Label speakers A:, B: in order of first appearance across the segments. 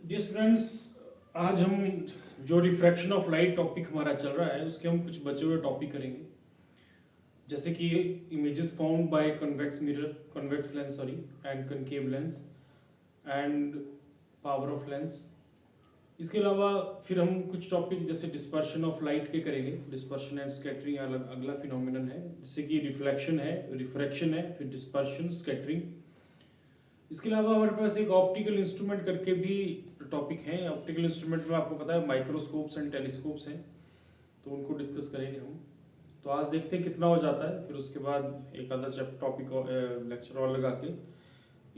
A: Dear students, आज हम जो रिफ्रैक्शन ऑफ लाइट टॉपिक हमारा चल रहा है उसके हम कुछ बचे हुए टॉपिक करेंगे। जैसे कि images formed by convex mirror, convex lens sorry, and concave lens and power of lens. इसके अलावा फिर हम कुछ टॉपिक जैसे डिस्पर्शन ऑफ लाइट के करेंगे। डिस्पर्शन एंड स्कैटरिंग अगला फिनोमिनन है, जैसे कि रिफ्लेक्शन है, रिफ्रैक्शन है, फिर डिस्पर्शन, स्कैटरिंग। इसके अलावा हमारे पास एक ऑप्टिकल इंस्ट्रूमेंट करके भी टॉपिक है। ऑप्टिकल इंस्ट्रूमेंट में आपको पता है माइक्रोस्कोप्स एंड टेलीस्कोप्स हैं, तो उनको डिस्कस करेंगे हम। तो आज देखते हैं कितना हो जाता है, फिर उसके बाद एक आधा टॉपिक लेक्चर और लगा के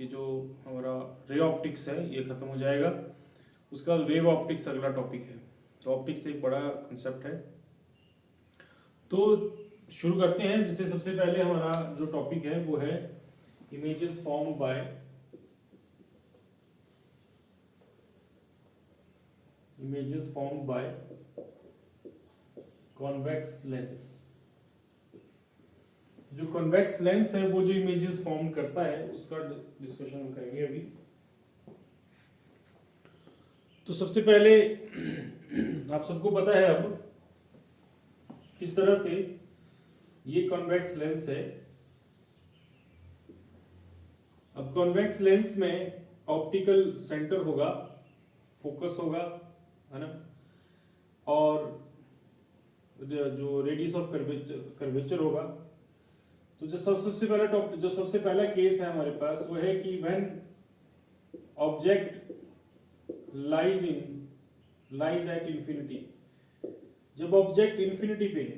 A: ये जो हमारा रे ऑप्टिक्स है ये खत्म हो जाएगा। उसके बाद वेव ऑप्टिक्स अगला टॉपिक है। तो ऑप्टिक्स एक बड़ा कंसेप्ट है। तो शुरू करते हैं। जिससे सबसे पहले हमारा जो टॉपिक है वो है images form by convex lens. जो कॉन्वेक्स लेंस है वो जो इमेजेस फॉर्म करता है उसका डिस्कशन हम करेंगे अभी। तो सबसे पहले आप सबको पता है अब किस तरह से ये कॉन्वेक्स लेंस है। अब कॉन्वेक्स लेंस में ऑप्टिकल सेंटर होगा, फोकस होगा, है ना, और जो रेडियस ऑफ कर्वेचर होगा। तो जो सबसे पहला केस है हमारे पास वो है कि when object lies at infinity. जब ऑब्जेक्ट इंफिनिटी पे है,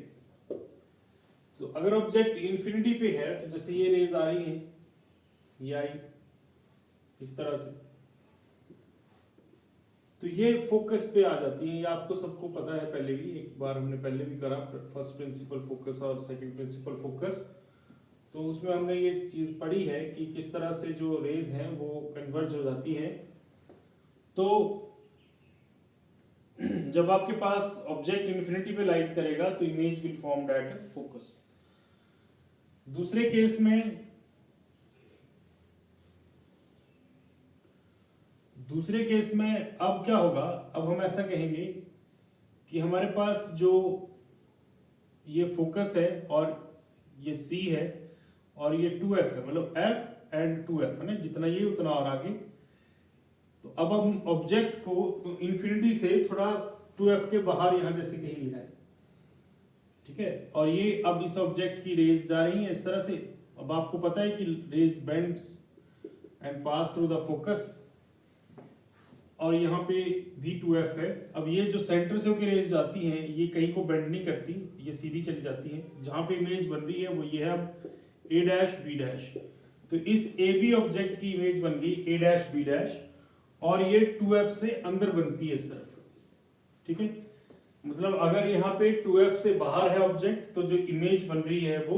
A: तो अगर ऑब्जेक्ट इंफिनिटी पे है तो जैसे ये रेज आ रही है, ये आई इस तरह से, तो ये फोकस पे आ जाती है। ये आपको सबको पता है, पहले भी एक बार हमने पहले भी करा, फर्स्ट प्रिंसिपल फोकस और सेकंड प्रिंसिपल फोकस। तो उसमें हमने ये चीज पढ़ी है कि किस तरह से जो रेज हैं वो कन्वर्ज हो जाती हैं। तो जब आपके पास ऑब्जेक्ट इंफिनिटी पे लाइज करेगा तो image will form at focus. दूसरे केस में अब क्या होगा, अब हम ऐसा कहेंगे कि हमारे पास जो ये फोकस है और ये C है और ये 2F है, मतलब F एंड 2F है ना, जितना ये उतना और आगे। तो अब हम ऑब्जेक्ट को इंफिनिटी से थोड़ा 2F के बाहर यहां जैसे कहीं लिया है, ठीक है। और ये अब इस ऑब्जेक्ट की रेज जा रही है इस तरह से। अब आपको पता है कि rays bend and pass through the focus, और यहाँ पे भी 2F है। अब ये जो सेंटर से होकर रेज जाती हैं ये कहीं को बेंड नहीं करती, ये सीधी चली जाती है। जहां पे इमेज बन रही है वो ये है अब A डैश B डैश। तो इस AB ऑब्जेक्ट की इमेज बन गई A डैश B डैश, और ये 2F से अंदर बनती है इस तरफ, ठीक है। मतलब अगर यहाँ पे 2F से बाहर है ऑब्जेक्ट, तो जो इमेज बन रही है वो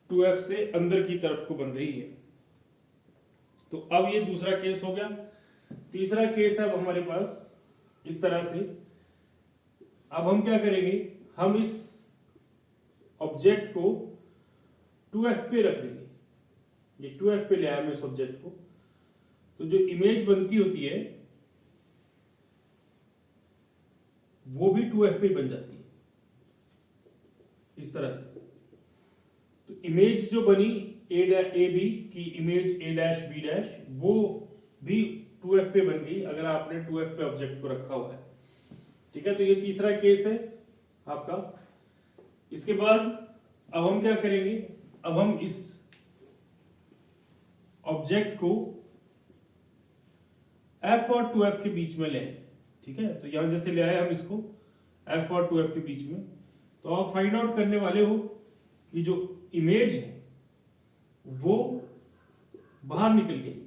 A: 2F से अंदर की तरफ को बन रही है। तो अब ये दूसरा केस हो गया। तीसरा केस है अब हमारे पास इस तरह से। अब हम क्या करेंगे, हम इस ऑब्जेक्ट को 2F पे रख देंगे। ये 2F पे ले आया मैं इस ऑब्जेक्ट को, तो जो इमेज बनती होती है वो भी 2F पे बन जाती है इस तरह से। तो इमेज जो बनी ए बी की image A dash B dash, वो भी 2F पे बन गई अगर आपने 2F पे ऑब्जेक्ट को रखा हुआ है, ठीक है। तो ये तीसरा केस है आपका। इसके बाद अब हम क्या करेंगे, अब हम इस ऑब्जेक्ट को F और 2F के बीच में ले आएंगे, ठीक है। तो यहां जैसे ले आए हम इसको F और 2F के बीच में, तो आप फाइंड आउट करने वाले हो कि जो इमेज है वो बाहर निकल गई,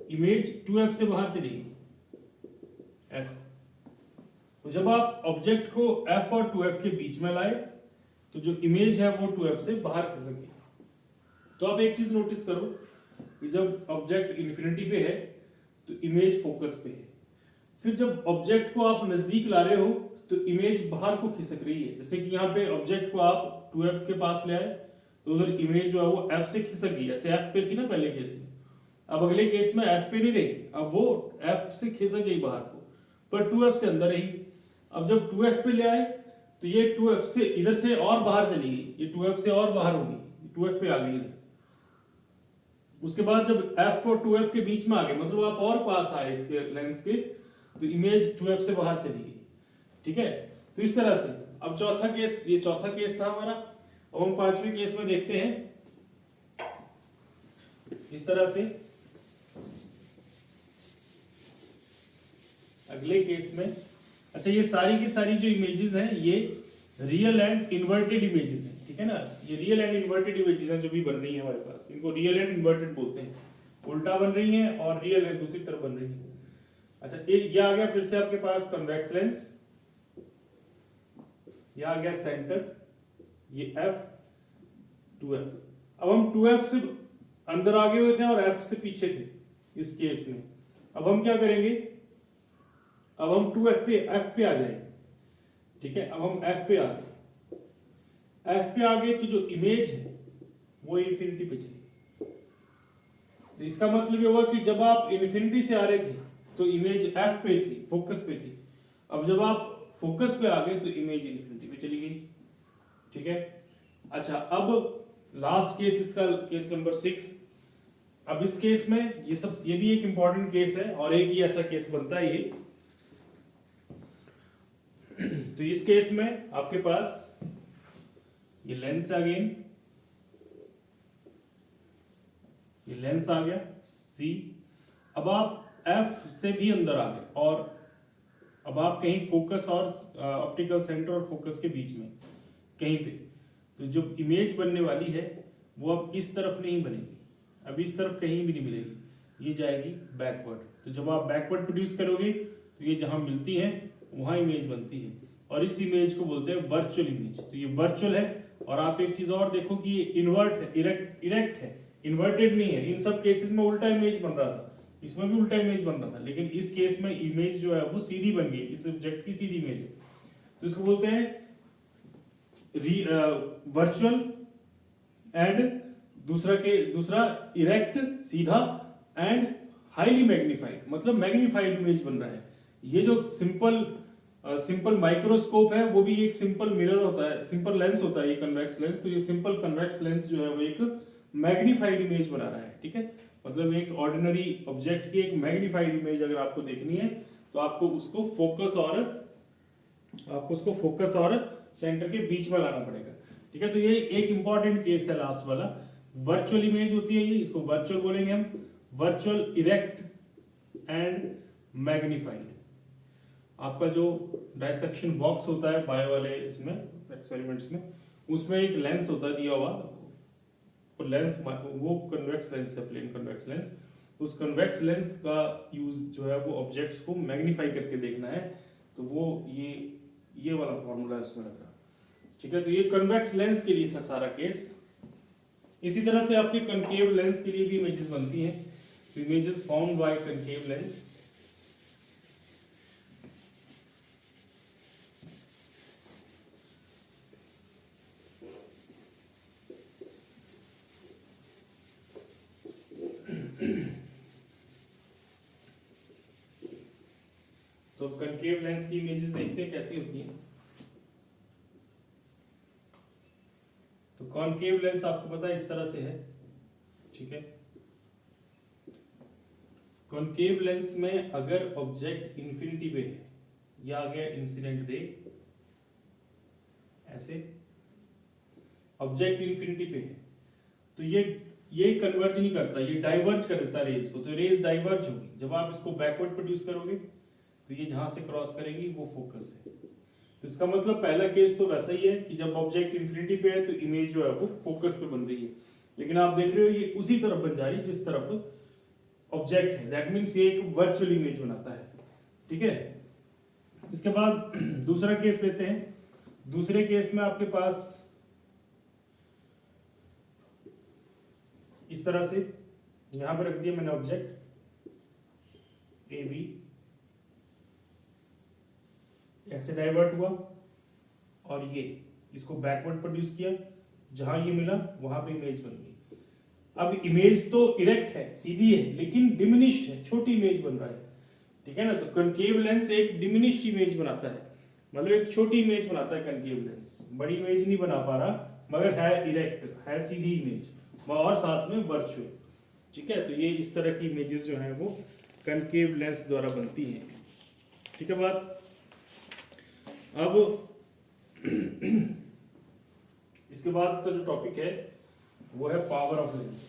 A: इमेज 2F से बाहर चली गई ऐसा। तो जब आप ऑब्जेक्ट को F और 2F के बीच में लाए तो जो इमेज है वो 2F से बाहर खिसक गई। तो आप एक चीज नोटिस करो कि जब ऑब्जेक्ट इंफिनिटी पे है तो इमेज फोकस पे है। फिर जब ऑब्जेक्ट को आप नजदीक ला रहे हो तो इमेज बाहर को खिसक रही है। जैसे कि यहाँ पे ऑब्जेक्ट को आप 2F के पास ले आए तो उधर इमेज जो है वो F से खिसक गई, ऐसे F पे थी ना पहले केस में, अब अगले केस में एफ पे नहीं रही, अब वो एफ से खिसक गई बाहर को, पर 2f से अंदर रही। अब जब 2f पे ले आए तो ये 2f से इधर से और बाहर चली गई, ये 2f से और बाहर होगी, 2f पे आ गई इधर। उसके बाद जब f और 2f के बीच में आ गए, मतलब आप और पास आए इसके लेंस के, तो इमेज 2f से बाहर चली गई। ठीक है, तो इस तरह से। अब चौथा केस, ये चौथा केस था हमारा। अब हम पांचवें केस में देखते हैं इस तरह से। अगले केस में, अच्छा ये सारी की सारी जो इमेजेस हैं ये रियल एंड इन्वर्टेड इमेजेस हैं, ठीक है ना। ये रियल एंड इन्वर्टेड इमेजेस हैं जो भी बन रही है हमारे पास, इनको रियल एंड इन्वर्टेड बोलते हैं। उल्टा बन रही हैं और रियल है दूसरी तरफ बन रही है। अच्छा ये आ गया फिर से आपके पास कन्वेक्स लेंस, ये आ गया सेंटर, ये f 2f। अब हम 2f से अंदर आगे हुए थे और f से पीछे थे इस केस में। अब हम क्या करेंगे, अब हम 2f पे f पे आ जाएंगे। ठीक है, अब हम f पे आ गए, f पे आ गए तो जो इमेज है वो इन्फिनिटी पे चली। तो इसका मतलब ये हुआ कि जब आप इन्फिनिटी से आ रहे थे तो इमेज f पे थी, फोकस पे थी। अब जब आप फोकस पे आ गए तो इमेज इन्फिनिटी पे चली गई। ठीक है, अच्छा अब लास्ट केस इसका, केस नंबर 6। अब इस केस में ये भी एक इंपॉर्टेंट केस है और एक ही ऐसा केस बनता है ये। तो इस केस में आपके पास ये लेंस अगेन, ये लेंस आ गया C। अब आप F से भी अंदर आ गए और अब आप कहीं फोकस और ऑप्टिकल सेंटर और फोकस के बीच में कहीं पे, तो जो इमेज बनने वाली है वो अब इस तरफ नहीं बनेगी, अब इस तरफ कहीं भी नहीं मिलेगी, ये जाएगी बैकवर्ड। तो जब आप बैकवर्ड प्रोड्यूस करोगे तो ये जहां मिलती है वहां इमेज बनती है और इस इमेज को बोलते हैं वर्चुअल इमेज। तो ये वर्चुअल है। और आप एक चीज और देखो कि ये इन्वर्ट है, इरेक्ट है, इन्वर्टेड नहीं है। इन सब केसेस में उल्टा इमेज बन रहा था, इसमें भी उल्टा इमेज बन रहा था, लेकिन इस केस में इमेज जो है वो सीधी बन गई, इस ऑब्जेक्ट की सीधी इमेज है। तो इसको बोलते हैं वर्चुअल एंड दूसरा इरेक्ट सीधा एंड हाईली मैग्नीफाइड, मतलब मैग्नीफाइड इमेज बन रहा है। ये जो सिंपल माइक्रोस्कोप है वो भी एक सिंपल मिरर होता है, सिंपल लेंस होता है ये कन्वेक्स लेंस। तो ये सिंपल कन्वेक्स लेंस जो है वो एक मैग्नीफाइड इमेज बना रहा है। ठीक है, मतलब एक ऑर्डिनरी ऑब्जेक्ट की एक मैग्नीफाइड इमेज अगर आपको देखनी है तो आपको उसको फोकस और सेंटर के बीच में लाना पड़ेगा। ठीक है, तो ये एक इंपॉर्टेंट केस है लास्ट वाला। वर्चुअल इमेज होती है ये, इसको वर्चुअल बोलेंगे हम, वर्चुअल इरेक्ट एंड मैग्नीफाइड। आपका जो डायसेक्शन बॉक्स होता है बायो वाले इसमें एक्सपेरिमेंट्स में, उसमें एक लेंस होता है दिया हुआ, और लेंस वो कन्वेक्स लेंस है, प्लेन कन्वेक्स लेंस। उस कन्वेक्स लेंस का यूज जो है वो ऑब्जेक्ट्स को मैग्नीफाई करके देखना है। तो वो ये वाला फॉर्मूला है उसमें लग रहा। ठीक है, तो ये कन्वेक्स लेंस के लिए था सारा केस। इसी तरह से आपके कनकेव लेंस के लिए भी इमेजेस बनती हैं। तो images found by concave lens, तो कनकेव लेंस की इमेजेस देखते हैं कैसी होती हैं। तो कॉनकेव लेंस आपको पता है इस तरह से है। ठीक है, कॉनकेव लेंस में अगर ऑब्जेक्ट इन्फिनिटी पे है, ये आ गया इंसिडेंट रे, ऐसे ऑब्जेक्ट इन्फिनिटी पे है तो ये कन्वर्ज नहीं करता, ये डाइवर्ज कर देता रेज को। तो रेज डाइवर्ज होगी। जब आप इसको बैकवर्ड प्रोड्यूस करोगे तो ये जहां से क्रॉस करेगी वो फोकस है। तो इसका मतलब पहला केस तो वैसा ही है कि जब ऑब्जेक्ट इन्फिनिटी पे है तो इमेज जो है वो फोकस पे बन रही है, लेकिन आप देख रहे हो ये उसी तरफ बन जा रही है जिस तरफ ऑब्जेक्ट है। दैट मीन्स ये एक वर्चुअल इमेज बनाता है। ठीक है, इसके बाद दूसरा केस लेते हैं। दूसरे केस में आपके पास इस तरह से यहां पर रख दिया मैंने ऑब्जेक्ट ए बी, ऐसे डाइवर्ट हुआ और ये इसको बैकवर्ड प्रोड्यूस किया, जहां ये मिला वहां पे इमेज बन गई। अब इमेज तो इरेक्ट है, सीधी है, लेकिन डिमिनिश्ड है, छोटी इमेज बन रहा है, ठीक है ना। तो कनकेव लेंस एक डिमिनिश्ड इमेज बनाता है, मतलब एक छोटी इमेज बनाता है कनकेव लेंस, बड़ी इमेज नहीं बना पा रहा, मगर है इरेक्ट, है सीधी इमेज और साथ में वर्चुअल, ठीक है। तो ये इस तरह की इमेजेस जो हैं वो कनकेव लेंस द्वारा बनती हैं, ठीक है बात। अब इसके बाद का जो टॉपिक है वो है power of lens.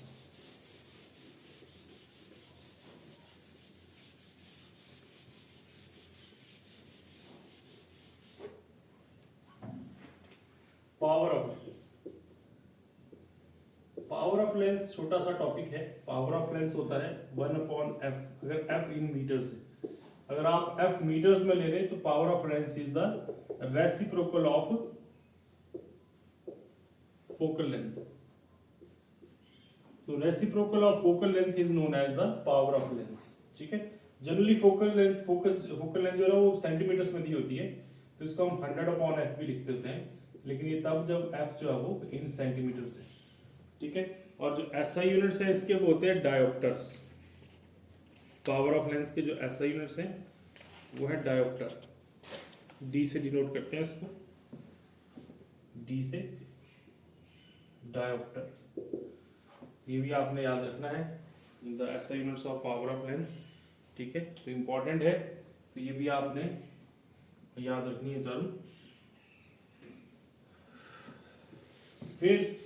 A: Power of lens, power of lens छोटा सा टॉपिक है। पावर ऑफ लेंस होता है 1/f, अगर f इन मीटर्स है, अगर आप f मीटर्स में ले रहे हैं तो power of lens is the reciprocal of focal length. तो reciprocal of focal length is known as the power of lens, ठीक है। जनरली फोकल लेंथ जो है वो सेंटीमीटर्स में दी होती है, तो इसको हम 100/f भी लिखते होते हैं, लेकिन ये तब जब f जो है वो इन सेंटीमीटर्स है, ठीक है। और जो SI यूनिट्स है इसके वो होते हैं डायोप्टर्स। पावर ऑफ लेंस के जो SI यूनिट्स हैं वो है डायोप्टर, D से डिनोट करते हैं इसको, D से डायोप्टर, ये भी आपने याद रखना है, the SI units of power of lens, ठीक है। तो इंपॉर्टेंट है, तो ये भी आपने याद रखनी है टर्म। फिर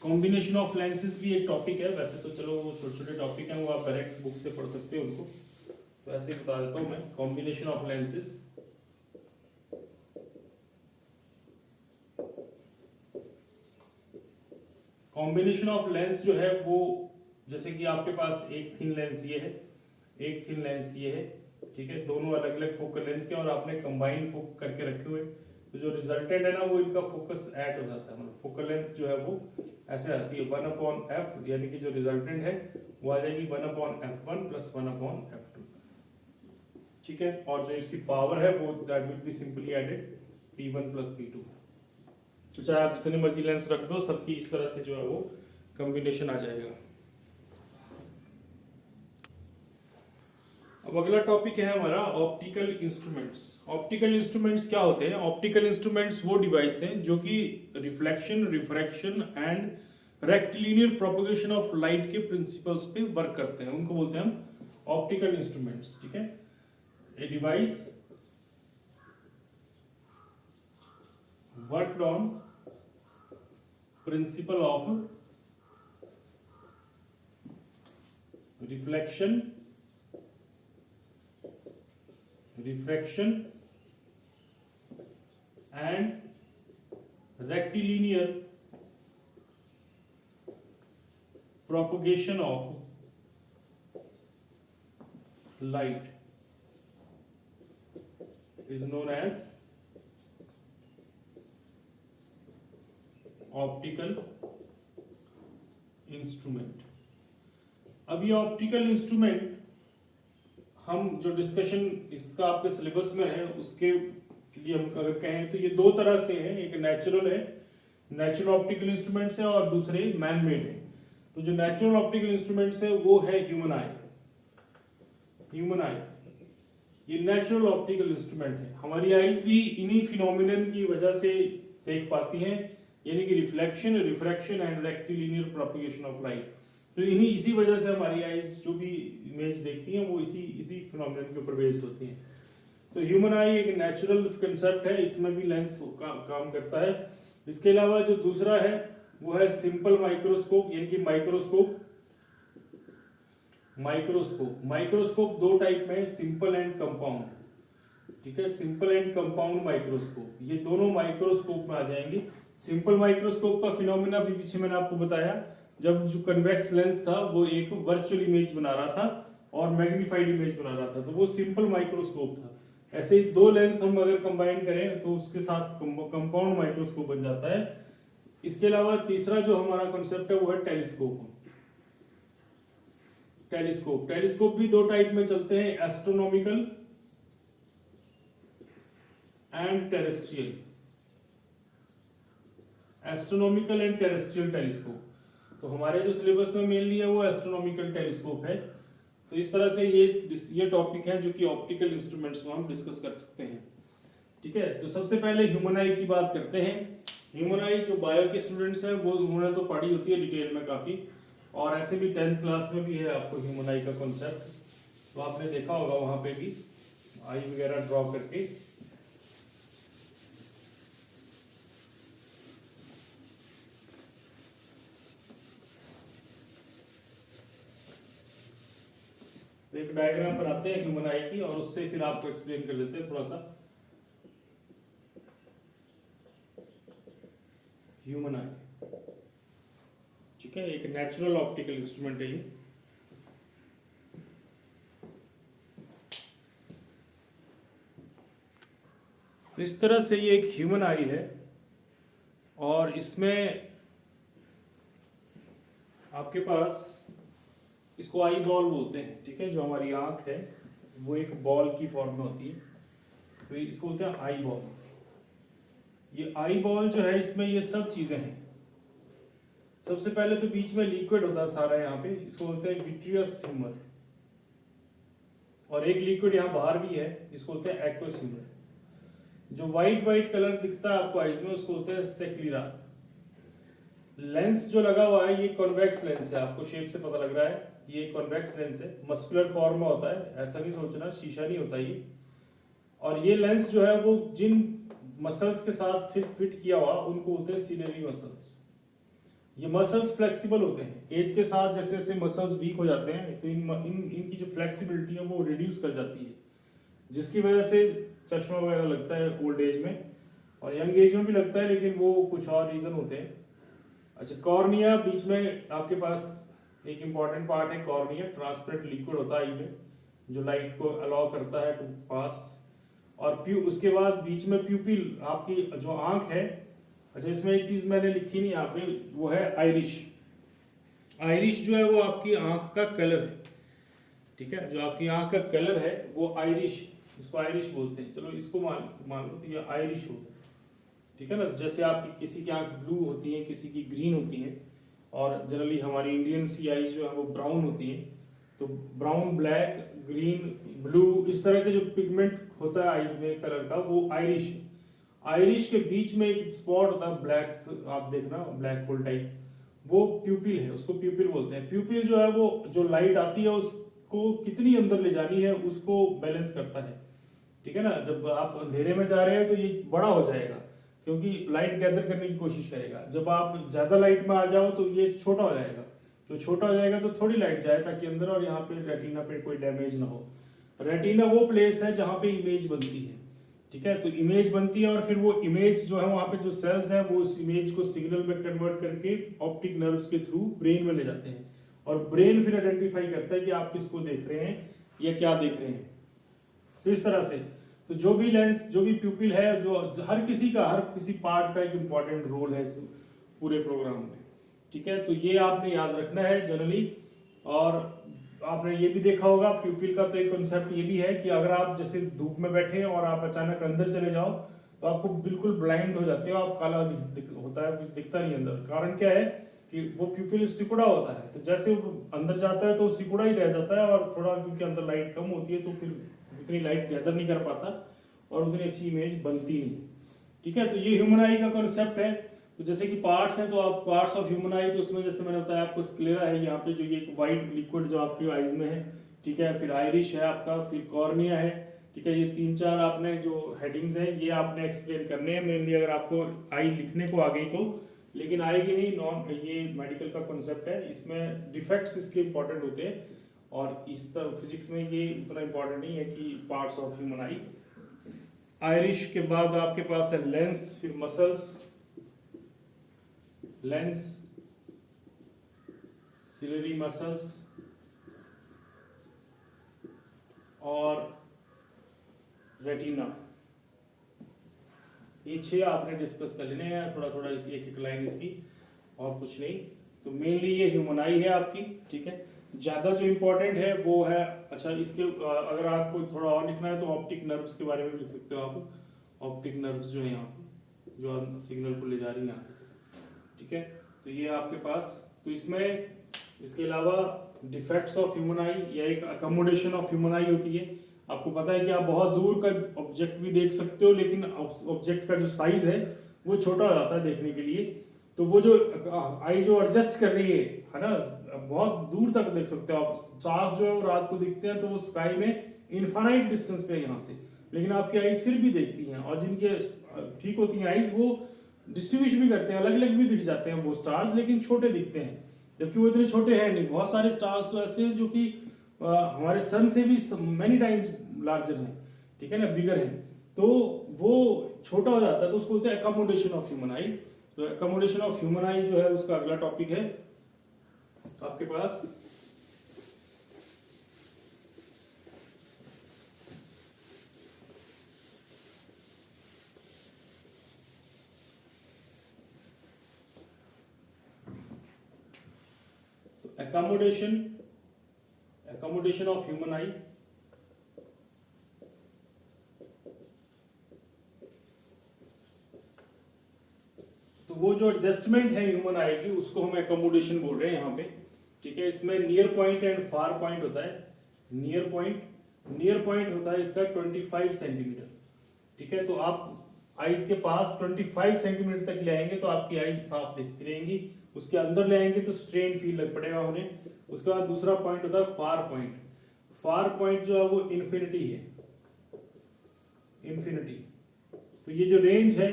A: कॉम्बिनेशन ऑफ लेंसेज भी एक टॉपिक है, वैसे तो चलो वो छोटे छोटे टॉपिक हैं, वो आप डायरेक्ट बुक से पढ़ सकते हो उनको, तो ऐसे ही बता देता हूँ मैं। Combination of lenses, combination of lens जो है वो, जैसे कि आपके पास एक थिन लेंस ये है, एक थिन लेंस ये है, ठीक है, दोनों अलग अलग फोकल लेंथ के, और आपने कंबाइन फोक करके रखे हुए, तो जो रिजल्टेंट है ना वो इनका फोकस ऐड हो जाता है, मतलब फोकल लेंथ जो है वो ऐसे आती है 1/f, यानी कि जो रिजल्टेंट है वो आ जाएगी 1/f1 + 1/f2, ठीक है। और जो इसकी पावर है वो that will be simply added P1 + P2। तो चाहे आप जितने मर्जी लेंस रख दो, सबकी इस तरह से जो है वो कॉम्बिनेशन आ जाएगा। अब अगला टॉपिक है हमारा ऑप्टिकल इंस्ट्रूमेंट्स। ऑप्टिकल इंस्ट्रूमेंट्स क्या होते हैं? ऑप्टिकल इंस्ट्रूमेंट्स वो डिवाइस हैं जो कि reflection, refraction and rectilinear propagation of light के प्रिंसिपल्स पे वर्क करते हैं, उनको बोलते हैं हम ऑप्टिकल इंस्ट्रूमेंट्स, ठीक है। A device worked on principle of reflection, refraction and rectilinear propagation of light is known as optical instrument। अब ये ऑप्टिकल इंस्ट्रूमेंट हम जो डिस्कशन इसका आपके सिलेबस में है उसके लिए हम अगर कहें तो ये दो तरह से है, एक नेचुरल है, नेचुरल ऑप्टिकल इंस्ट्रूमेंट्स है, और दूसरे मैन मेड है। तो जो नेचुरल ऑप्टिकल इंस्ट्रूमेंट्स है वो है ह्यूमन आई। ह्यूमन आई ये नेचुरल ऑप्टिकल इंस्ट्रूमेंट है। हमारी आईज भी इन्हीं फिनोमिनन की वजह से देख पाती हैं, यानी कि reflection, refraction and rectilinear propagation of light. तो इन्हीं इसी वजह से हमारी आईज जो भी इमेज देखती हैं वो इसी फिनोमिनन के ऊपर बेस्ड होती हैं। तो ह्यूमन आई एक नेचुरल कंसेप्ट है, इसमें भी लेंस काम करता है। इसके अलावा जो दूसरा है वो है सिंपल माइक्रोस्कोप, यानी कि माइक्रोस्कोप। माइक्रोस्कोप दो टाइप में है, सिंपल एंड कंपाउंड, ठीक है। सिंपल एंड कंपाउंड माइक्रोस्कोप, ये दोनों माइक्रोस्कोप में आ जाएंगे। सिंपल माइक्रोस्कोप का फिनोमिना भी पीछे मैंने आपको बताया, जब जो कन्वेक्स लेंस था वो एक वर्चुअल इमेज बना रहा था और मैग्नीफाइड इमेज बना रहा था, तो वो सिंपल माइक्रोस्कोप था। ऐसे ही दो लेंस हम अगर कंबाइन करें तो उसके साथ कंपाउंड माइक्रोस्कोप बन जाता है। इसके अलावा तीसरा जो हमारा कॉन्सेप्ट है वो है टेलीस्कोप। टेलीस्कोप भी दो टाइप में चलते हैं, astronomical and terrestrial. Astronomical and terrestrial telescope. तो हमारे जो सिलेबस में मेनली है वो एस्ट्रोनॉमिकल टेलीस्कोप है। तो इस तरह से ये टॉपिक है जो कि ऑप्टिकल इंस्ट्रूमेंट्स को हम डिस्कस कर सकते हैं। ठीक है, तो सबसे पहले ह्यूमन आई की बात करते हैं। ह्यूमन आई जो बायो के स्टूडेंट्स हैं वो उन्होंने तो पढ़ी होती है डिटेल में काफी, और ऐसे भी 10th क्लास में भी है आपको ह्यूमन आई का कॉन्सेप्ट, तो आपने देखा होगा वहां पे भी आई वगैरह ड्रॉ करके। तो एक डायग्राम बनाते हैं ह्यूमन आई की और उससे फिर आपको एक्सप्लेन कर देते हैं थोड़ा सा। ह्यूमन आई, ठीक है, एक नेचुरल ऑप्टिकल इंस्ट्रूमेंट है ये। तो इस तरह से ये एक ह्यूमन आई है और इसमें आपके पास इसको आई बॉल बोलते हैं। ठीक है, जो हमारी आंख है वो एक बॉल की फॉर्म में होती है, तो इसको बोलते हैं आई बॉल। ये आई बॉल जो है इसमें ये सब चीजें हैं। सबसे पहले तो बीच में लिक्विड होता है सारा, यहाँ पे इसको बोलते हैं विट्रियस ह्यूमर, और एक लिक्विड यहाँ बाहर भी है, इसको बोलते हैं एक्वस ह्यूमर। जो व्हाइट व्हाइट कलर दिखता है आपको आईज में उसको बोलते हैं सेक्लिरा। लेंस जो लगा हुआ है ये कॉन्वेक्स लेंस है, आपको शेप से पता लग रहा है ये कॉन्वेक्स लेंस है, मस्कुलर फॉर्म में होता है, ऐसा नहीं सोचना शीशा नहीं होता ये। और ये लेंस जो है वो जिन मसल्स के साथ फिट किया हुआ उनको बोलते हैं सिलेरी मसल्स। ये मसल्स फ्लेक्सिबल होते हैं, एज के साथ जैसे जैसे मसल्स वीक हो जाते हैं तो इनकी जो फ्लेक्सिबिलिटी है वो रिड्यूस कर जाती है, जिसकी वजह से चश्मा वगैरह लगता है ओल्ड एज में, और यंग एज में भी लगता है, लेकिन वो कुछ और रीजन होते हैं। अच्छा, कॉर्निया बीच में आपके पास एक इंपॉर्टेंट पार्ट है, कॉर्निया ट्रांसपेरेंट लिक्विड होता है आई में जो लाइट को अलाउ करता है टू पास। और उसके बाद बीच में प्यूपिल आपकी जो आंख है। अच्छा, इसमें एक चीज मैंने लिखी नहीं यहाँ पे, वो है आइरिश। आइरिश जो है वो आपकी आंख का कलर है। ठीक है, जो आपकी आंख का कलर है वो आइरिश, इसको आइरिश बोलते हैं। चलो इसको मान लो तो ये आइरिश होगा। ठीक है ना, जैसे आपकी किसी की आंख ब्लू होती है, किसी की ग्रीन होती है, और जनरली हमारी इंडियन सी आईज जो है वो ब्राउन होती है। तो ब्राउन, ब्लैक, ग्रीन, ब्लू, इस तरह के जो पिगमेंट होता है आईज में कलर का वो आइरिश है। आइरिश के बीच में एक स्पॉट होता है ब्लैक, आप देखना ब्लैक होल टाइप, वो प्यूपिल है, उसको प्यूपिल बोलते हैं। प्यूपिल जो है वो जो लाइट आती है उसको कितनी अंदर ले जानी है उसको बैलेंस करता है। ठीक है ना, जब आप अंधेरे में जा रहे हैं तो ये बड़ा हो जाएगा क्योंकि लाइट गैदर करने की कोशिश करेगा। जब आप ज्यादा लाइट में आ जाओ तो ये छोटा हो जाएगा, तो छोटा हो जाएगा तो थोड़ी लाइट जाए ताकि अंदर, और यहाँ पे रेटिना पे कोई डैमेज ना हो। रेटिना वो प्लेस है जहाँ पे इमेज बनती है। ठीक है, तो इमेज बनती है और फिर वो इमेज जो है वहां पे जो सेल्स हैं वो उस इमेज को सिग्नल में कन्वर्ट करके ऑप्टिक नर्व्स के थ्रू ब्रेन में ले जाते हैं, और ब्रेन फिर आइडेंटिफाई करता है कि आप किसको देख रहे हैं या क्या देख रहे हैं। तो इस तरह से तो जो भी लेंस, जो भी प्यूपिल है, जो हर किसी पार्ट का एक इंपॉर्टेंट रोल है इस पूरे प्रोग्राम में। ठीक है, तो ये आपने याद रखना है जनरली। और आपने ये भी देखा होगा प्यूपिल का तो एक कॉन्सेप्ट ये भी है कि अगर आप जैसे धूप में बैठे और आप अचानक अंदर चले जाओ तो आपको बिल्कुल ब्लाइंड हो जाते हो, आप काला होता है, कुछ दिखता नहीं अंदर। कारण क्या है कि वो प्यूपिल सिकुड़ा होता है, तो जैसे वो अंदर जाता है तो सिकुड़ा ही रह जाता है, और थोड़ा क्योंकि अंदर लाइट कम होती है तो फिर उतनी लाइट गैदर नहीं कर पाता और उतनी अच्छी इमेज बनती नहीं। ठीक है, तो ये ह्यूमन आई का कॉन्सेप्ट है। तो जैसे कि पार्ट्स हैं, तो आप पार्ट्स ऑफ ह्यूमन आई, तो उसमें जैसे मैंने बताया आपको स्क्लेरा है यहाँ पे, जो ये एक व्हाइट लिक्विड जो आपकी आईज में है। ठीक है, फिर आइरिश है आपका, फिर कॉर्निया है। ठीक है, ये 3-4 आपने जो हेडिंग्स हैं ये आपने एक्सप्लेन करने हैं मेनली, अगर आपको आई लिखने को आ गई तो, लेकिन आएगी नहीं, नॉन ये मेडिकल का कॉन्सेप्ट है, इसमें डिफेक्ट्स इसके इंपॉर्टेंट होते हैं, और इस तरह फिजिक्स में ये उतना इंपॉर्टेंट नहीं है कि parts of human I. Irish के बाद आपके पास है लेंस, फिर मसल्स, लेंस, सिलेरी मसल्स और रेटिना। ये 6 आपने डिस्कस कर लेने हैं, थोड़ा थोड़ा एक एक लाइन इसकी, और कुछ नहीं। तो मेनली ये ह्यूमन आई है आपकी। ठीक है, ज्यादा जो इंपॉर्टेंट है वो है, अच्छा इसके अगर आपको थोड़ा और लिखना है तो ऑप्टिक नर्व्स के बारे में भी लिख सकते हो आप। ऑप्टिक नर्व्स जो है यहाँ पे जो सिग्नल को ले जा रही है यहाँ पे। ठीक है, तो ये आपके पास, तो इसमें इसके अलावा डिफेक्ट्स ऑफ ह्यूमन आई या एक अकोमोडेशन ऑफ ह्यूमन आई होती है। आपको पता है कि आप बहुत दूर का ऑब्जेक्ट भी देख सकते हो, लेकिन ऑब्जेक्ट का जो साइज है वो छोटा हो जाता है देखने के लिए। तो वो जो आई जो एडजस्ट कर रही है ना, बहुत दूर तक देख सकते हो आप। स्टार्स जो है वो रात को दिखते हैं तो वो स्काई में इनफाइनाइट डिस्टेंस पे है यहाँ से, लेकिन आपकी आईज फिर भी देखती हैं। और जिनकी ठीक होती हैं आईज, वो डिस्टिंग्विश भी करते हैं, अलग अलग भी दिख जाते हैं वो स्टार्स, लेकिन छोटे दिखते हैं, जबकि वो इतने छोटे हैं नहीं। बहुत सारे स्टार्स तो ऐसे हैं जो कि हमारे सन से भी मैनी टाइम्स लार्जर हैं, ठीक है ना, बिगर हैं। तो वो छोटा हो जाता है, तो उसको बोलते हैं अकोमोडेशन ऑफ ह्यूमन आई। तो अकोमोडेशन ऑफ ह्यूमन आई जो है उसका अगला टॉपिक है आपके पास। accommodation of human eye। तो वो जो एडजस्टमेंट है ह्यूमन आई की, उसको हम एकोमोडेशन बोल रहे हैं यहाँ पे, ठीक है। इसमें near point and far point होता है। नियर पॉइंट होता है इसका 25 सेंटीमीटर, ठीक है। तो आप आईज के पास 25 सेंटीमीटर तक ले आएंगे तो आपकी आईज साफ दिखती रहेंगी। उसके अंदर ले आएंगे तो स्ट्रेन फील लग पड़ेगा उन्हें। उसके बाद दूसरा पॉइंट होता है फार पॉइंट। फार पॉइंट जो है वो इन्फिनिटी है, इन्फिनिटी। तो ये जो रेंज है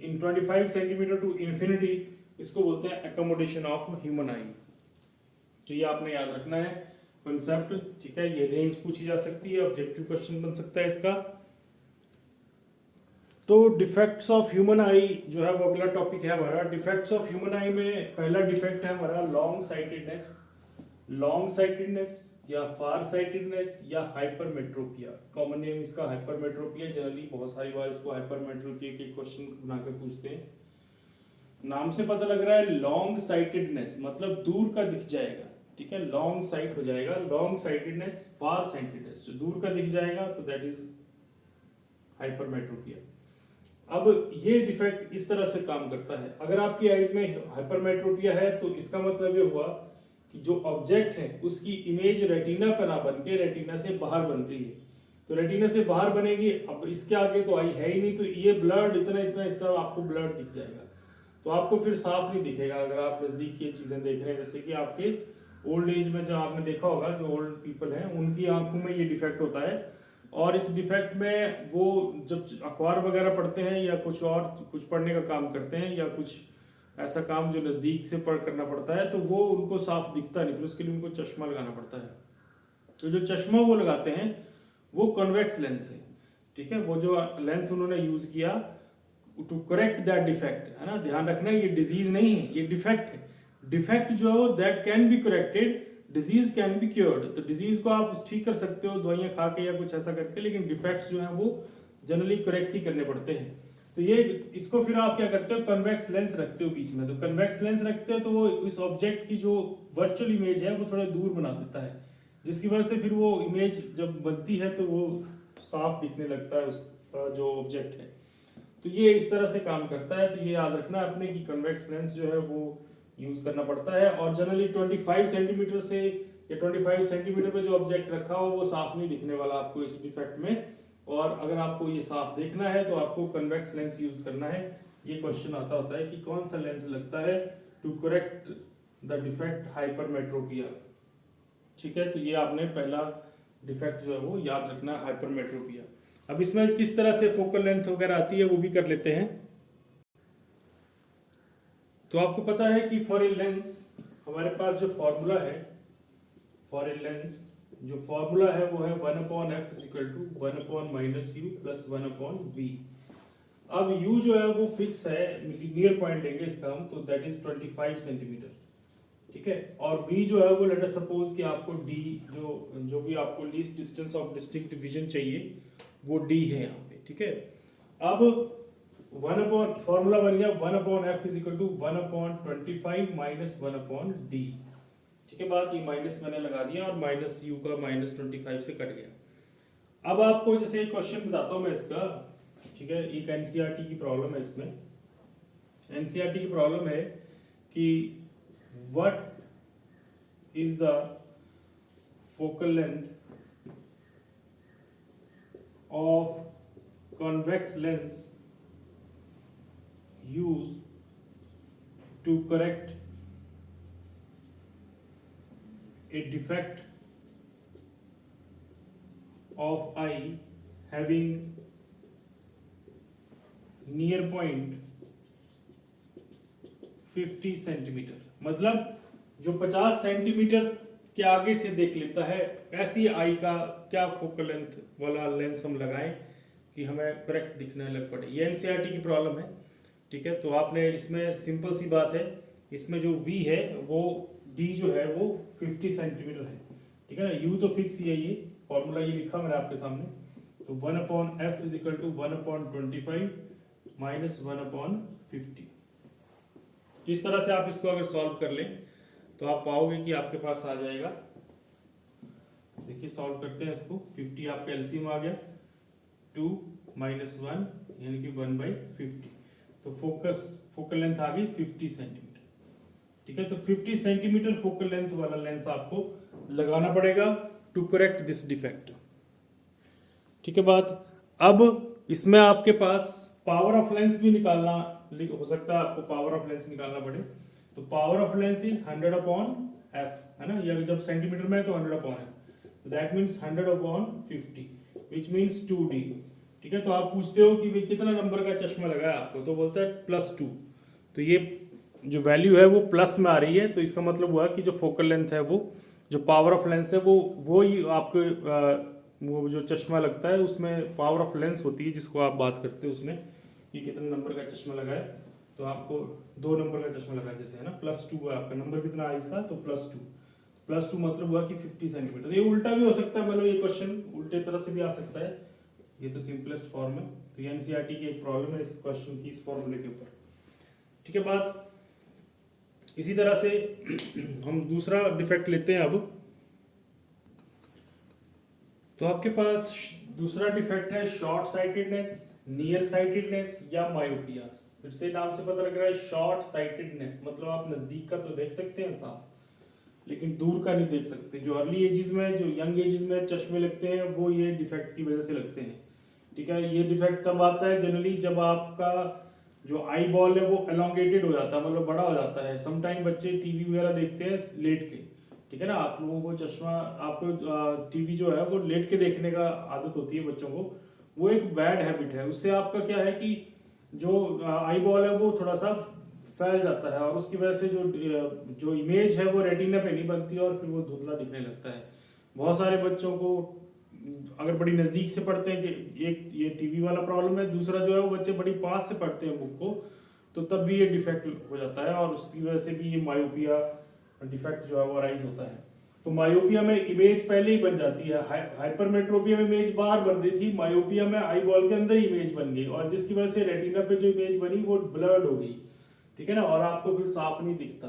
A: इन 25 सेंटीमीटर टू इन्फिनिटी, इसको बोलते हैं एकोमोडेशन ऑफ ह्यूमन आई। तो ये आपने याद रखना है कंसेप्ट, ठीक है। ये रेंज पूछी जा सकती है, ऑब्जेक्टिव क्वेश्चन बन सकता है इसका। तो डिफेक्ट्स ऑफ ह्यूमन आई जो है वो अगला टॉपिक है हमारा। डिफेक्ट्स ऑफ ह्यूमन आई में पहला डिफेक्ट है हमारा लॉन्ग साइटेडनेस। लॉन्ग साइटेडनेस या फार साइटेडनेस या हाइपरमेट्रोपिया। कॉमन नेम इसका हाइपरमेट्रोपिया। जनरली बहुत सारी बार इसको हाइपरमेट्रोपिया के क्वेश्चन बनाकर पूछते हैं। नाम से पता लग रहा है लॉन्ग साइटेडनेस मतलब दूर का दिख जाएगा, ठीक है। लॉन्ग साइट हो जाएगा, लॉन्ग साइटेडनेस। फार साइटेडनेस जो दूर का दिख जाएगा तो दैट इज हाइपरमेट्रोपिया। अब ये डिफेक्ट इस तरह से काम करता है। अगर आपकी आईज में हाइपरमेट्रोपिया है तो इसका मतलब ये हुआ कि जो ऑब्जेक्ट है उसकी इमेज रेटिना पर ना बन के रेटिना से बाहर बन रही है। तो रेटिना से बाहर बनेगी, अब इसके आगे तो आई है ही नहीं, तो ये ब्लड इतना इतना हिस्सा आपको ब्लड दिख जाएगा। तो आपको फिर साफ नहीं दिखेगा अगर आप नजदीक की चीजें देख रहे हैं। जैसे कि आपके ओल्ड एज में जो आपने देखा होगा, जो ओल्ड पीपल हैं उनकी आंखों में ये डिफेक्ट होता है। और इस डिफेक्ट में वो जब अखबार वगैरह पढ़ते हैं या कुछ और कुछ पढ़ने का काम करते हैं या कुछ ऐसा काम जो नज़दीक से करना पड़ता है, तो वो उनको साफ दिखता नहीं, फिर उसके लिए उनको चश्मा लगाना पड़ता है। तो जो चश्मा वो लगाते हैं वो कॉन्वेक्स लेंस है, ठीक है। वो जो लेंस उन्होंने यूज किया टू करेक्ट दैट डिफेक्ट, है ना। ध्यान रखना ये डिजीज नहीं है, ये डिफेक्ट है। डिफेक्ट जो that can be corrected, disease can be cured. तो डिजीज को आप ठीक कर सकते हो दवाइयां खा के या कुछ ऐसा करके, लेकिन डिफेक्ट्स जो है वो जनरली करेक्ट ही करने पड़ते हैं। तो ये इसको फिर आप क्या करते हो, कन्वेक्स लेंस रखते हो बीच में। तो कन्वेक्स लेंस रखते हो तो वो इस ऑब्जेक्ट की जो वर्चुअल इमेज है वो थोड़ा दूर बना देता है, जिसकी वजह से फिर वो इमेज जब बनती है तो वो साफ दिखने लगता है उसका जो ऑब्जेक्ट है। तो ये इस तरह से काम करता है। तो ये याद रखना अपने की कन्वेक्स लेंस जो है वो यूज करना पड़ता है। और जनरली 25 सेंटीमीटर से या 25 सेंटीमीटर पे जो ऑब्जेक्ट रखा हो वो साफ नहीं दिखने वाला आपको इस डिफेक्ट में। और अगर आपको ये साफ देखना है तो आपको कन्वेक्स लेंस यूज करना है। ये क्वेश्चन आता होता है कि कौन सा लेंस लगता है to correct the defect hypermetropia, ठीक है। तो ये आपने पहला डिफेक्ट जो है वो याद रखना, हाइपरमेट्रोपिया। अब इसमें किस तरह से फोकल लेंथ वगैरह आती है वो भी कर लेते हैं। तो आपको पता है कि फॉर ए लेंस हमारे पास जो फॉर्मूला है, फॉर ए लेंस जो फॉर्मूला है वो है 1/f = 1/- u + 1/v। अब u जो है वो फिक्स है, नियर पॉइंट लेंगे इसका हम, तो दैट इज 25 सेंटीमीटर, ठीक है। और v जो है वो लेट अस सपोज कि आपको d जो भी आपको least distance of distinct vision चाहिए वो d है यहाँ पे, ठीक है। अब फॉर्मूला बन गया 1/f = 1/25 - 1/d, ठीक है। बात ये माइनस मैंने लगा दिया और माइनस u का -25 से कट गया। अब आपको जैसे क्वेश्चन बताता हूं मैं इसका, ठीक है। एक एनसीईआरटी की प्रॉब्लम है इसमें। एनसीईआरटी की प्रॉब्लम है कि what is the focal length of convex lens used to correct a defect of eye having near point 50 centimetre. मतलब जो 50 सेंटीमीटर के आगे से देख लेता है, ऐसी आई का क्या फोकल लेंथ वाला लेंस हम लगाएं कि हमें करेक्ट दिखने लग पड़े। ये एनसीईआरटी की प्रॉब्लम है, ठीक है। तो आपने इसमें सिंपल सी बात है, इसमें जो V है वो D जो है वो 50 सेंटीमीटर है, ठीक है ना। U तो फिक्स ही है, ये फॉर्मूला ये लिखा मैंने आपके सामने। तो 1/f is equal to 1/25 minus 1/50। इस तरह से आप इसको अगर सॉल्व कर लें तो आप पाओगे कि आपके पास आ जाएगा। देखिए सॉल्व करते हैं इसको। 50 आपका एलसीएम आ गया, 2 माइनस 1 यानी कि 1/50। तो फोकल लेंथ आ गई 50 सेंटीमीटर, ठीक है। तो 50 सेंटीमीटर फोकल लेंथ वाला लेंस आपको लगाना पड़ेगा टू करेक्ट दिस डिफेक्ट, ठीक है बात। अब इसमें आपके पास पावर ऑफ लेंस भी निकालना हो सकता है, आपको पावर ऑफ लेंस निकालना पड़े। तो power of lens is 100/f, है ना। ये जब सेंटीमीटर में है तो 100/f, तो that means 100/50 which means 2D, ठीक है। तो आप पूछते हो कि भाई कितना नंबर का चश्मा लगाया आपको, तो बोलता है +2। तो ये जो वैल्यू है वो प्लस में आ रही है, तो इसका मतलब हुआ कि जो फोकल लेंथ है वो, जो पावर ऑफ लेंस है वो ही आपको वो जो चश्मा लगता है उसमें पावर ऑफ लेंस होती है जिसको आप बात करते हो उसमें कि कितने नंबर का चश्मा लगाए। तो आपको 2 नंबर का चश्मा लगाया जैसे, है ना, +2 है आपका नंबर कितना आइस का, तो +2 मतलब हुआ कि 50 सेंटीमीटर। ये उल्टा भी हो सकता है, मतलब ये क्वेश्चन उल्टे तरह से भी आ सकता है। ये तो सिंपलेस्ट फॉर्म है। तो एनसीईआरटी की एक प्रॉब्लम है इस क्वेश्चन की, इस फॉर्मूले के ऊपर, ठीक है बात। इसी तरह से हम दूसरा डिफेक्ट लेते हैं अब। तो आपके पास दूसरा डिफेक्ट है शॉर्ट साइटेडनेस, नियर साइटेडनेस या मायोपिया। फिर से नाम से पता लग रहा है शॉर्ट साइटेडनेस, मतलब आप नजदीक का तो देख सकते हैं साफ, लेकिन दूर का नहीं देख सकते। जो अर्ली एजेस में, जो यंग एजेस में चश्मे लगते हैं वो ये डिफेक्ट की वजह से लगते हैं, ठीक है। ये डिफेक्ट तब आता है जनरली जब आपका जो आई बॉल है वो एलोंगेटेड हो जाता है, मतलब बड़ा हो जाता है। समटाइम बच्चे टीवी वगैरह देखते हैं लेट के, ठीक है ना। आप लोगों को चश्मा, आपको टीवी जो है वो लेट के देखने का आदत होती है बच्चों को, वो एक बैड हैबिट है। उससे आपका क्या है कि जो आई बॉल है वो थोड़ा सा फैल जाता है और उसकी वजह से जो इमेज है वो रेटिना पे नहीं बनती और फिर वो धुंधला दिखने लगता है। बहुत सारे बच्चों को अगर बड़ी नज़दीक से पढ़ते हैं कि एक ये टीवी वाला प्रॉब्लम है, दूसरा जो है वो बच्चे बड़ी पास से पढ़ते हैं बुक को, तो तब भी ये डिफेक्ट हो जाता है और उसकी वजह से भी ये मायोपिया डिफेक्ट जो है वो राइज होता है। तो मायोपिया में इमेज पहले ही बन जाती है। हाइपरमेट्रोपिया में इमेज बाहर बन रही थी, मायोपिया में आई बॉल के अंदर ही इमेज बन गई और जिसकी वजह से रेटिना पे जो इमेज बनी वो ब्लर्ड हो गई, ठीक है ना। और आपको फिर साफ नहीं दिखता,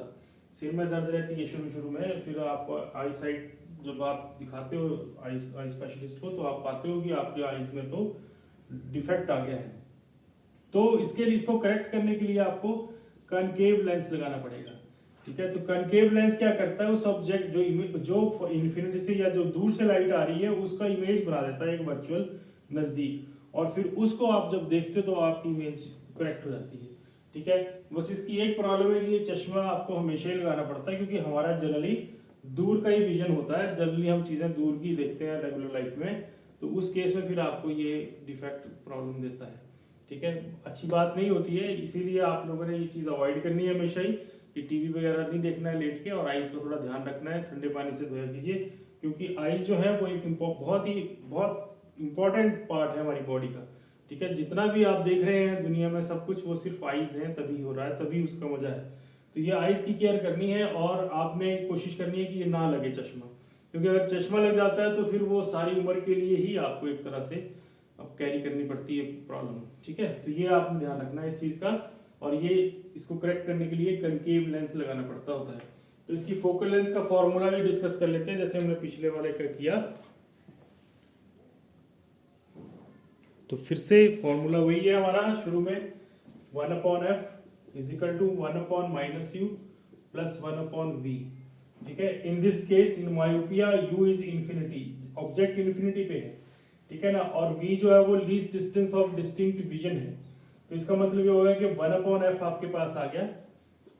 A: सिर में दर्द रहती है शुरू में। फिर आपको आई साइट जब आप दिखाते हो आई स्पेशलिस्ट को, तो आप पाते हो कि आपके आईज में तो डिफेक्ट आ गया है। तो इसके लिए, इसको करेक्ट करने के लिए आपको कनकेव लेंस लगाना पड़ेगा, ठीक है। तो कनकेव लेंस क्या करता है, उस ऑब्जेक्ट जो इन्फिनिटी से या जो दूर से लाइट आ रही है उसका इमेज बना देता है एक वर्चुअल नजदीक, और फिर उसको आप जब देखते हो तो आपकी इमेज करेक्ट हो जाती है, ठीक है। बस इसकी एक प्रॉब्लम है कि ये चश्मा आपको हमेशा ही लगाना पड़ता है क्योंकि हमारा जनरली दूर का ही विजन होता है, जनरली हम चीजें दूर की देखते हैं रेगुलर लाइफ में। तो उस केस में फिर आपको ये डिफेक्ट प्रॉब्लम देता है, ठीक है। अच्छी बात नहीं होती है, इसीलिए आप लोगों ने ये चीज अवॉइड करनी है हमेशा ही कि टीवी वगैरह नहीं देखना है लेट के, और आईज का थोड़ा ध्यान रखना है, ठंडे पानी से धोया कीजिए क्योंकि आईज जो है वो एक बहुत इंपॉर्टेंट पार्ट है हमारी बॉडी का, ठीक है। जितना भी आप देख रहे हैं दुनिया में सब कुछ वो सिर्फ आईज है, तभी हो रहा है, तभी उसका मजा है। तो ये आईज की केयर करनी है और आपने कोशिश करनी है कि ये ना लगे चश्मा, क्योंकि अगर चश्मा लग जाता है तो फिर वो सारी उम्र के लिए ही आपको एक तरह से अब कैरी करनी पड़ती है प्रॉब्लम, ठीक है। तो ये आपने ध्यान रखना है इस चीज का, और ये इसको करेक्ट करने के लिए कनकेव लेंस लगाना पड़ता होता है। तो इसकी फोकल लेंथ का फॉर्मूला भी डिस्कस कर लेते हैं जैसे हमने पिछले वाले का किया। तो फिर से फॉर्मूला वही है हमारा शुरू में, 1/f is equal to 1/-u plus 1/v। ठीक है, in this case in myopia u is infinity, object infinity पे है, ठीक है ना, और v जो है वो least distance of distinct vision है। तो इसका मतलब ये होगा कि 1/f आपके पास आ गया,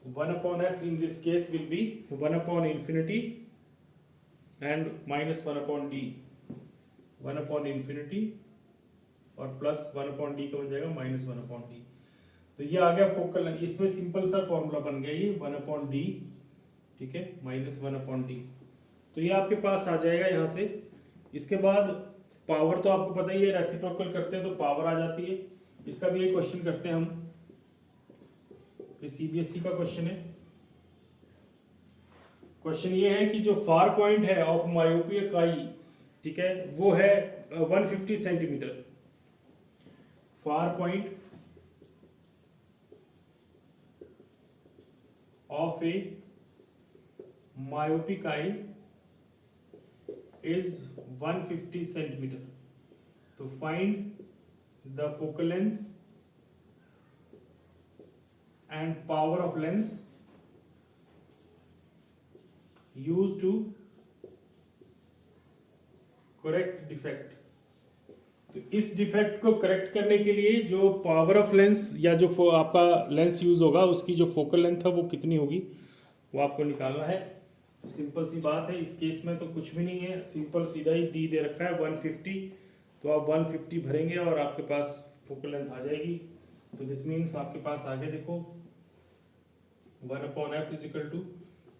A: 1/f in this case will be 1/infinity and minus 1/d, 1/infinity और प्लस 1/d का बन जाएगा माइनस 1/d। तो ये आ गया फोकल, इसमें सिंपल सा फॉर्मूला बन गया ये 1/d, ठीक है, माइनस 1/d। तो ये आपके पास आ जाएगा यहाँ से। इसके बाद पावर तो आपको पता ही है, रेसिप्रोकल करते हैं तो पावर आ जाती है। इसका भी एक क्वेश्चन करते हैं हम, ये सीबीएसई का क्वेश्चन है। क्वेश्चन ये है कि जो फार पॉइंट है ऑफ मायोपिया काई, ठीक है, वो है 150 centimetre. Far point of A myopic eye is 150 centimeter. तो find the focal length and power of lens used to correct defect। तो इस डिफेक्ट को करेक्ट करने के लिए जो पावर ऑफ लेंस या जो आपका लेंस यूज होगा उसकी जो फोकल लेंथ है वो कितनी होगी वो आपको निकालना है। तो सिंपल सी बात है, इस केस में तो कुछ भी नहीं है, सिंपल सीधा ही डी दे रखा है 150, तो आप 150 भरेंगे और आपके पास फोकल लेंथ आ जाएगी। तो दिस मीन्स आपके पास आगे देखो 1/f is equal to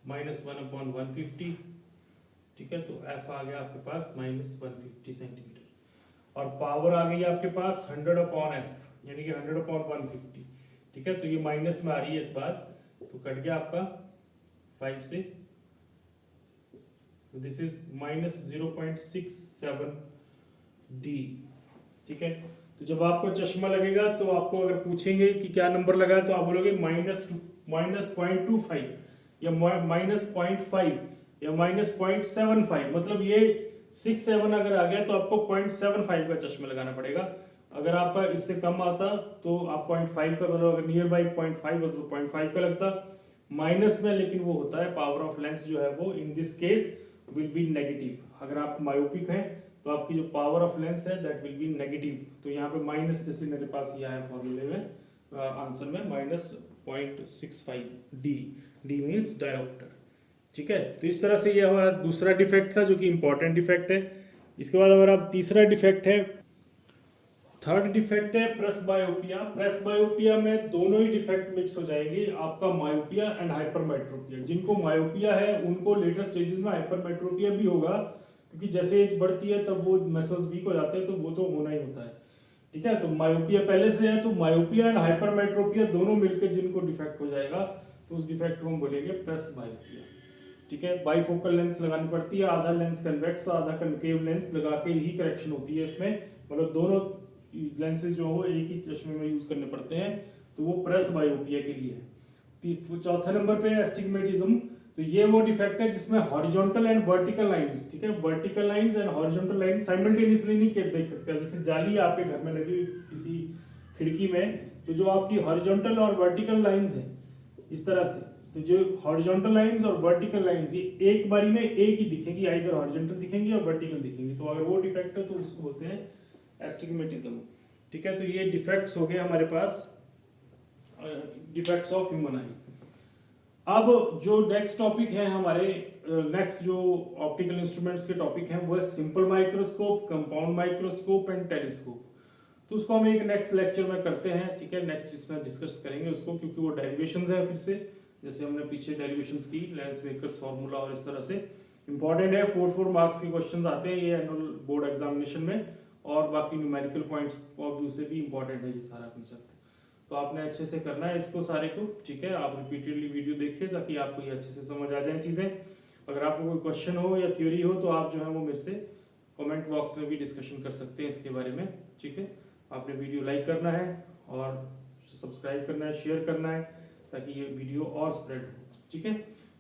A: minus 1/150, ठीक है, तो f आ गया आपके पास माइनस 150 सेंटीमीटर और पावर आ गई आपके पास 100/f यानी कि 100/150, ठीक है। तो ये माइनस में आ रही है इस बार, तो कट गया आपका 5 से, तो दिस इज माइनस 0.67 डी, ठीक है। तो जब आपको चश्मा लगेगा तो आपको अगर पूछेंगे कि क्या नंबर लगा है तो आप बोलोगे माइनस 0.25 या माइनस 0.5 या माइनस 0.75, मतलब ये 6-7 अगर आ गया तो आपको 0.75 का चश्मा लगाना पड़ेगा। अगर आपका इससे कम आता तो आप 0.5 का, मतलब अगर नियर बाई 0.5 हो तो 0.5 का लगता माइनस में, लेकिन वो होता है पावर ऑफ लेंस जो है वो in this case will be negative. अगर आप मायोपिक हैं तो आपकी जो पावर ऑफ लेंस है दैट विल बी नेगेटिव। तो यहाँ पे माइनस, जैसे मेरे पास ये आया फॉर्मूले में आंसर में minus 0.65 D, D means dioptre, ठीक है। तो इस तरह से ये हमारा दूसरा डिफेक्ट था जो कि इंपॉर्टेंट डिफेक्ट है। इसके बाद हमारा तीसरा डिफेक्ट है, थर्ड डिफेक्ट है प्रेस बायोपिया। प्रेस बायोपिया में दोनों ही डिफेक्ट मिक्स हो जाएंगे, आपका मायोपिया एंड हाइपरमेट्रोपिया। जिनको मायोपिया है उनको लेटर स्टेजेस में हाइपरमेट्रोपिया भी होगा, क्योंकि जैसे एज बढ़ती है तब वो मसल्स वीक हो जाते हैं, तो वो तो होना ही होता है, ठीक है। तो मायोपिया पहले से है तो मायोपिया एंड हाइपरमेट्रोपिया दोनों मिलकर जिनको डिफेक्ट हो जाएगा तो उस डिफेक्ट को हम बोलेंगे प्रेस बायोपिया, ठीक है। बाइफोकल लेंस लगानी पड़ती है, आधा लेंस कन्वेक्स आधा कनकेव लेंस लगा के ही करेक्शन होती है इसमें, मतलब दोनों लेंसेज जो हो एक ही चश्मे में यूज करने पड़ते हैं, तो वो प्रेस बायोपिया के लिए है। चौथे नंबर पे एस्टिग्मेटिज्म। तो ये वो डिफेक्ट है जिसमें हॉरिजॉन्टल एंड वर्टिकल लाइंस, ठीक है, vertical lines and horizontal lines simultaneously नहीं देख सकते। जैसे जाली आपके घर में लगी किसी खिड़की में, तो जो आपकी हॉरिजॉन्टल और वर्टिकल लाइंस है इस तरह से, तो जो हॉरिजॉन्टल लाइंस और वर्टिकल लाइंस ये एक बारी में एक ही दिखेंगी, इधर हॉरिजॉन्टल दिखेंगी और वर्टिकल दिखेंगी। तो अगर वो डिफेक्ट है तो उसको बोलते हैं एस्टिग्मेटिज्म, ठीक है। तो ये डिफेक्ट्स हो गए हमारे पास, डिफेक्ट्स ऑफ ह्यूमन आई। अब जो नेक्स्ट टॉपिक है हमारे, नेक्स्ट जो ऑप्टिकल इंस्ट्रूमेंट्स के टॉपिक हैं वो है simple microscope, compound microscope and telescope. तो उसको हम एक नेक्स्ट लेक्चर में करते हैं, ठीक है, नेक्स्ट इसमें डिस्कस करेंगे उसको, क्योंकि वो डेरिवेशंस है फिर से, जैसे हमने पीछे डेरिवेशंस की, लेंस मेकर्स फार्मूला और इस तरह से इंपॉर्टेंट है। 4 मार्क्स के क्वेश्चंस आते हैं ये एनुअल बोर्ड एग्जामिनेशन में, और बाकी न्यूमेरिकल पॉइंट्स ऑफ व्यू से भी इंपॉर्टेंट है ये सारा कंसेप्ट। तो आपने अच्छे से करना है इसको सारे को, ठीक है। आप रिपीटेडली वीडियो देखिए ताकि आपको ये अच्छे से समझ आ जाए चीज़ें। अगर आपको कोई क्वेश्चन हो या क्वेरी हो तो आप जो है वो मेरे से कमेंट बॉक्स में भी डिस्कशन कर सकते हैं इसके बारे में, ठीक है। आपने वीडियो लाइक करना है और सब्सक्राइब करना है, शेयर करना है, ताकि ये वीडियो और स्प्रेड हो, ठीक है।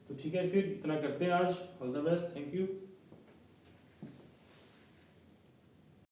A: तो ठीक है, फिर इतना करते हैं आज। All the best, thank you.